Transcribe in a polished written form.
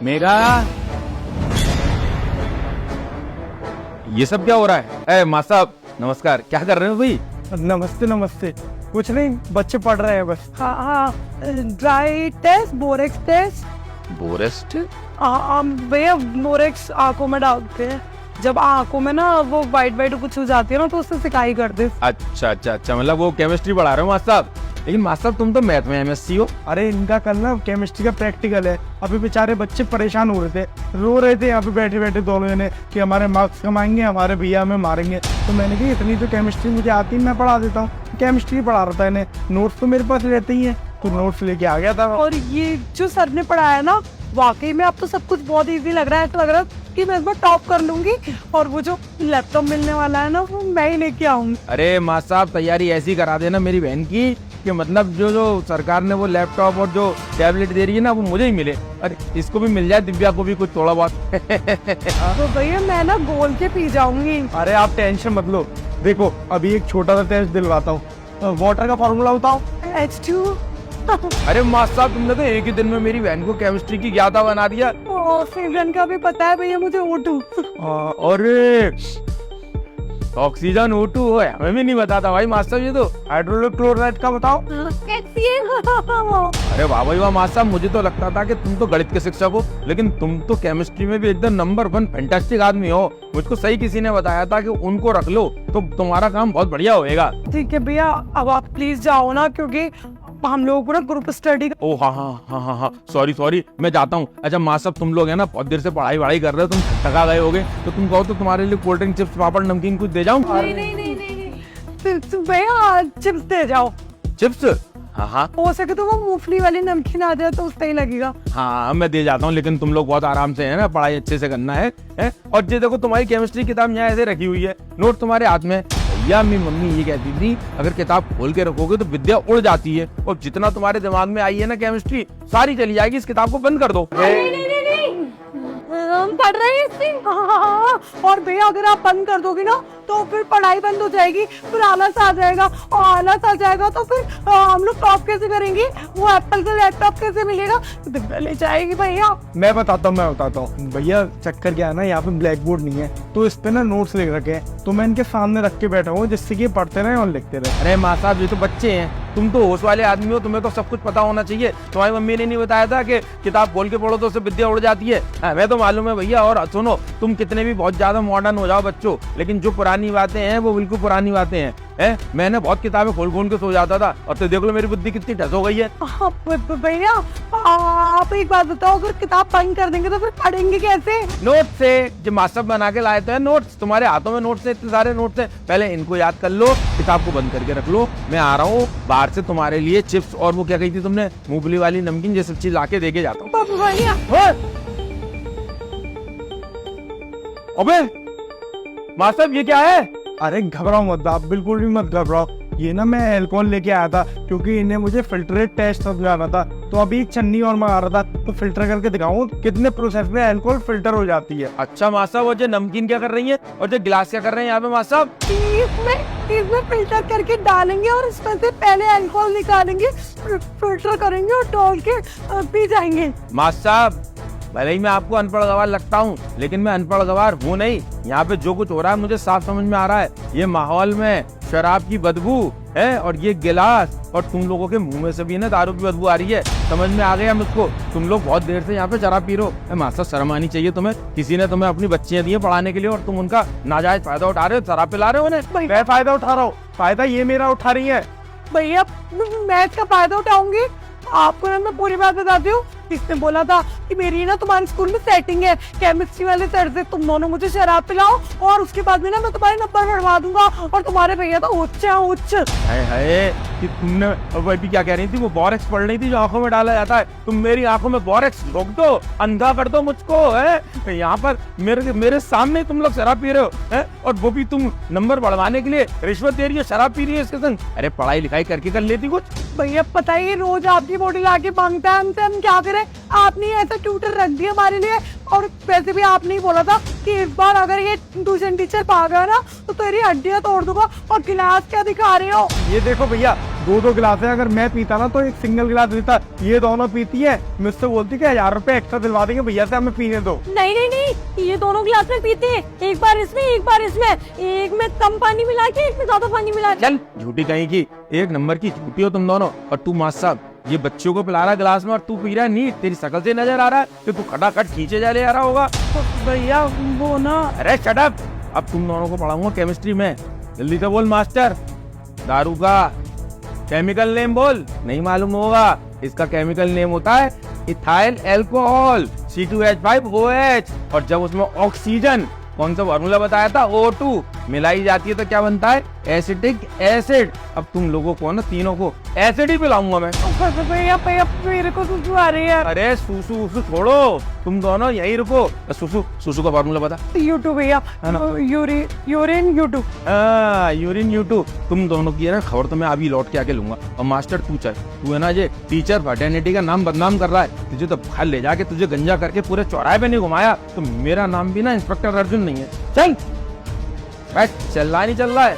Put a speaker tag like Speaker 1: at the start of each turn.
Speaker 1: मेघा, ये सब क्या हो रहा है? माँ साहब नमस्कार, क्या कर रहे हो भाई?
Speaker 2: नमस्ते नमस्ते। कुछ नहीं, बच्चे पढ़ रहे हैं बस।
Speaker 3: हाँ हाँ, ड्राई टेस्ट, बोरेक्स टेस्ट।
Speaker 1: बोरेस्ट?
Speaker 3: भैया बोरेक्स आंखों में डालते हैं, जब आंखों में ना वो वाइट कुछ हो जाती है ना, तो उससे सिकाई कर दे।
Speaker 1: अच्छा अच्छा अच्छा, मतलब वो केमिस्ट्री पढ़ा रहे हो माँ साहब? लेकिन माँ साहब तुम तो मैथ में MSc हो।
Speaker 2: अरे इनका कल ना केमिस्ट्री का प्रैक्टिकल है। अभी बेचारे बच्चे परेशान हो रहे थे, रो रहे थे यहाँ पे बैठे बैठे दोनों जने कि हमारे मार्क्स कम आएंगे, हमारे भैया हमें मारेंगे। तो मैंने कहा इतनी तो केमिस्ट्री मुझे आती है, मैं पढ़ा देता हूँ। केमिस्ट्री पढ़ा रहा था इन्हें, नोट्स तो मेरे पास रहते ही है, तो नोट्स लेके आ गया था।
Speaker 3: और ये जो सर ने पढ़ाया ना, वाकई में अब तो सब कुछ बहुत इजी लग रहा है। ऐसा लग रहा है कि मैं इस बार टॉप कर लूंगी, और वो जो लैपटॉप मिलने वाला है ना, वो मैं ही लेके आऊंगी।
Speaker 1: अरे माँ साहब तैयारी ऐसी करा देना मेरी बहन की कि मतलब जो सरकार ने वो लैपटॉप और जो टैबलेट दे रही है ना, वो मुझे ही मिले। अरे इसको भी मिल जाए, दिव्या को भी कुछ थोड़ा बहुत।
Speaker 3: तो भैया मैं ना गोल के पी जाऊंगी।
Speaker 2: अरे आप टेंशन मत लो, देखो अभी एक छोटा सा टेस्ट दिलवाता हूँ। वाटर का फॉर्मूला बताओ।
Speaker 3: H2।
Speaker 1: अरे माँ साहब तुमने तो एक ही दिन में मेरी बहन को केमिस्ट्री की ज्ञाता बना दिया।
Speaker 3: ऑक्सीजन का भी पता है भैया मुझे, O2।
Speaker 1: अरे ऑक्सीजन O2 है, हमें भी नहीं बताता भाई माँ साहब ये तो।
Speaker 2: हाइड्रोक्लोरिक क्लोराइड का बताओ।
Speaker 3: कैसी है?
Speaker 1: अरे वाह भाई वाह माँ साहब, मुझे तो लगता था कि तुम तो गणित के शिक्षक हो, लेकिन तुम तो केमिस्ट्री में भी एकदम नंबर 1 फैंटास्टिक आदमी हो। मुझको सही किसी ने बताया था कि उनको रख लो तो तुम्हारा काम बहुत बढ़िया होएगा।
Speaker 3: ठीक है भैया, अब आप प्लीज जाओ ना, क्योंकि हम लोगों को ना ग्रुप स्टडी।
Speaker 1: ओ हाँ हाँ हाँ हाँ हाँ, सॉरी मैं जाता हूँ। अच्छा माँ साहब तुम लोग है ना बहुत देर से पढ़ाई वढ़ाई कर रहे हो, तुम थका गए होगे, तो तुम कहो तो तुम्हारे लिए कोल्ड ड्रिंक, चिप्स, पापड़, नमकीन कुछ दे जाऊँ?
Speaker 3: नहीं भैया, चिप्स दे जाओ।
Speaker 1: चिप्स? हाँ हाँ
Speaker 3: हो सके तो वो मूंगफली वाली नमकीन आ जाए तो उससे ही लगेगा।
Speaker 1: हाँ मैं दे जाता हूँ, लेकिन तुम लोग बहुत आराम से है ना, पढ़ाई अच्छे से करना है? और ये देखो तुम्हारी केमिस्ट्री किताब यहाँ ऐसे रखी हुई है, नोट तुम्हारे हाथ में। भैया मेरी मम्मी ये कहती थी अगर किताब खोल के रखोगे तो विद्या उड़ जाती है, और जितना तुम्हारे दिमाग में आई है ना केमिस्ट्री, सारी चली जाएगी। इस किताब को बंद कर दो।
Speaker 3: हम पढ़ रहे हैं इससे। हाँ, और भैया अगर आप बंद कर दोगे ना तो फिर पढ़ाई बंद हो जाएगी, फिर आलस आ जाएगा, और आलस आ जाएगा तो फिर हम लोग टॉप कैसे करेंगे? वो एप्पल का लैपटॉप कैसे मिलेगा? दिव्या ले जाएगी भैया।
Speaker 2: मैं बताता हूँ भैया, चक्कर क्या है ना, यहाँ पे ब्लैक बोर्ड नहीं है, तो इस पे ना नोट्स लिख रखे हैं, तो मैं इनके सामने रख के बैठा हूँ जिससे कि पढ़ते रहे और लिखते रहे।
Speaker 1: अरे माँ साहब ये तो बच्चे हैं, तुम तो होश वाले आदमी हो, तुम्हें तो सब कुछ पता होना चाहिए। तुम्हारी मम्मी ने नहीं बताया था कि किताब खोल के पढ़ो तो उससे विद्या उड़ जाती है? हमें तो मालूम है भैया। और सुनो, तुम कितने भी बहुत ज्यादा मॉडर्न हो जाओ बच्चों, लेकिन जो पुरानी बातें हैं वो बिल्कुल पुरानी बातें हैं। मैंने बहुत किताबें खोल खोल के सो जाता था, और तो देख लो मेरी बुद्धि कितनी ढस हो गई है।
Speaker 3: भैया आप एक बात बताओ, अगर किताब बंद कर देंगे तो फिर पढ़ेंगे कैसे?
Speaker 1: नोट से, जो मास्टर बना के लाए थे नोट्स, तुम्हारे हाथों में नोट्स है, इतने सारे नोट्स हैं, पहले इनको याद कर लो, किताब को बंद करके रख लो। मैं आ रहा हूँ बाहर से तुम्हारे लिए चिप्स और वो क्या कही थी तुमने, मूंगफली वाली नमकीन, ये सब चीज लाके देके जाता हूँ।
Speaker 3: भैया
Speaker 1: अबे माँ साहब ये क्या है?
Speaker 2: अरे घबराओ मत आप, बिल्कुल भी मत घबराओ। ये ना मैं एल्कोहल लेके आया था, क्योंकि इन्हें मुझे फिल्टरेट टेस्ट समझाना था, तो अभी एक छन्नी और मंगा रहा था, तो फिल्टर करके दिखाऊं कितने प्रोसेस में अल्कोहल फिल्टर हो जाती है।
Speaker 1: अच्छा माँ साहब, वो जो नमकीन क्या कर रही है और जो गिलास क्या कर रहे हैं यहाँ पे माँ साहब?
Speaker 3: इसमें फिल्टर करके डालेंगे और इसमें से पहले अल्कोहल निकालेंगे, फिल्टर करेंगे और डाल के पी जाएंगे।
Speaker 1: माँ साहब भले ही मैं आपको अनपढ़ गवार लगता हूँ, लेकिन मैं अनपढ़ गवार हूँ नहीं। यहाँ पे जो कुछ हो रहा है मुझे साफ समझ में आ रहा है। ये माहौल में शराब की बदबू है, और ये गिलास, और तुम लोगों के मुंह में से भी ना दारू की बदबू आ रही है। समझ में आ गया मुझको, तुम लोग बहुत देर से यहाँ पे शराब पी रहे हो। माँ साहब शर्म आनी चाहिए तुम्हें, किसी ने तुम्हें अपनी बच्चियां दी है पढ़ाने के लिए, और तुम उनका नाजायज फायदा उठा रहे हो, शराब पिला रहे हो उन्हें।
Speaker 2: मैं फायदा उठा रहा हूँ? फायदा ये मेरा उठा रही है।
Speaker 3: भैया मैं इसका फायदा उठाऊंगी? आपको ना मैं पूरी बात बताती हूँ। इसने बोला था कि मेरी ना तुम्हारे स्कूल में सेटिंग है, केमिस्ट्री वाले सर से तुम दोनों मुझे शराब पिलाओ, और उसके बाद में ना मैं तुम्हारे नंबर बढ़वा दूंगा, और तुम्हारे भैया तो उच्च है उच्च।
Speaker 1: हाय कि तुमने वही भी क्या कह रही थी, वो बोरेक्स पढ़ रही थी जो आंखों में डाला जाता है। तुम मेरी आंखों में बोरेक्स रोक दो, अंधा कर दो मुझको, है यहाँ पर मेरे सामने तुम लोग शराब पी रहे हो, है? और वो भी तुम नंबर बढ़वाने के लिए रिश्वत दे रही हो, शराब पी रही है इसके संग। अरे पढ़ाई लिखाई करके कर लेती कुछ।
Speaker 3: भैया पता ही रोज आपकी बॉडी लाके मांगता है हमसे, हम क्या करें? आपने ऐसा ट्यूटर रख दिया हमारे लिए, और वैसे भी आपने ही बोला था कि इस बार अगर ये ट्यूशन टीचर पा गया ना तो तेरी हड्डियां तोड़ दूंगा, और गिलास क्या दिखा रहे हो?
Speaker 2: ये देखो भैया, दो गिलास है, अगर मैं पीता ना तो एक सिंगल गिलास देता, ये दोनों पीती है, मुझसे बोलती कि 1000 रुपए एक्स्ट्रा दिलवा देंगे भैया से, हमें पीने दो।
Speaker 3: नहीं नहीं नहीं, ये दोनों गिलास में पीते हैं, एक बार इसमें एक बार इसमें, एक में कम पानी मिला के एक में ज्यादा पानी मिला के।
Speaker 1: चल झूठी कहीं की, एक नंबर की झूठी हो तुम दोनों। और तू मास्टर साहब, ये बच्चों को पिला रहा गिलास में और तू पी रहा है नीट। तेरी शकल से नजर आ रहा है कि तू खटाखट खींचे जा ले आ रहा होगा।
Speaker 3: तो भैया वो ना,
Speaker 1: अरे शट अप, अब तुम दोनों को पढ़ाऊंगा केमिस्ट्री में। जल्दी से बोल मास्टर, दारू का केमिकल नेम बोल। नहीं मालूम होगा, इसका केमिकल नेम होता है इथाइल अल्कोहल C2H5OH। और जब उसमें ऑक्सीजन, कौन सा फार्मूला बताया था, O2 मिलाई जाती है तो क्या बनता है, एसिटिक एसिड। अब तुम लोगों को ना तीनों को एसिड ही पिलाऊंगा मैं।
Speaker 3: भैया भैया मेरे को सुसु आ रही है यार।
Speaker 1: अरे सुसु उसु छोड़ो, तुम दोनों यहीं रुको। सुसु सुसु का फार्मूला बता।
Speaker 3: U2 भैया,
Speaker 1: है ना?
Speaker 3: Urine U2।
Speaker 1: Urine U2। तुम दोनों की है ना खबर तो मैं अभी लौट के आके लूंगा। और मास्टर तू है ना ये टीचर फर्टेनिटी का नाम बदनाम कर रहा है। तुझे तो बाहर ले जाके तुझे गंजा करके पूरे चौराहे पे नहीं घुमाया तो मेरा नाम भी ना इंस्पेक्टर अर्जुन नहीं है। चल बैठ, चल रहा नहीं चल रहा है।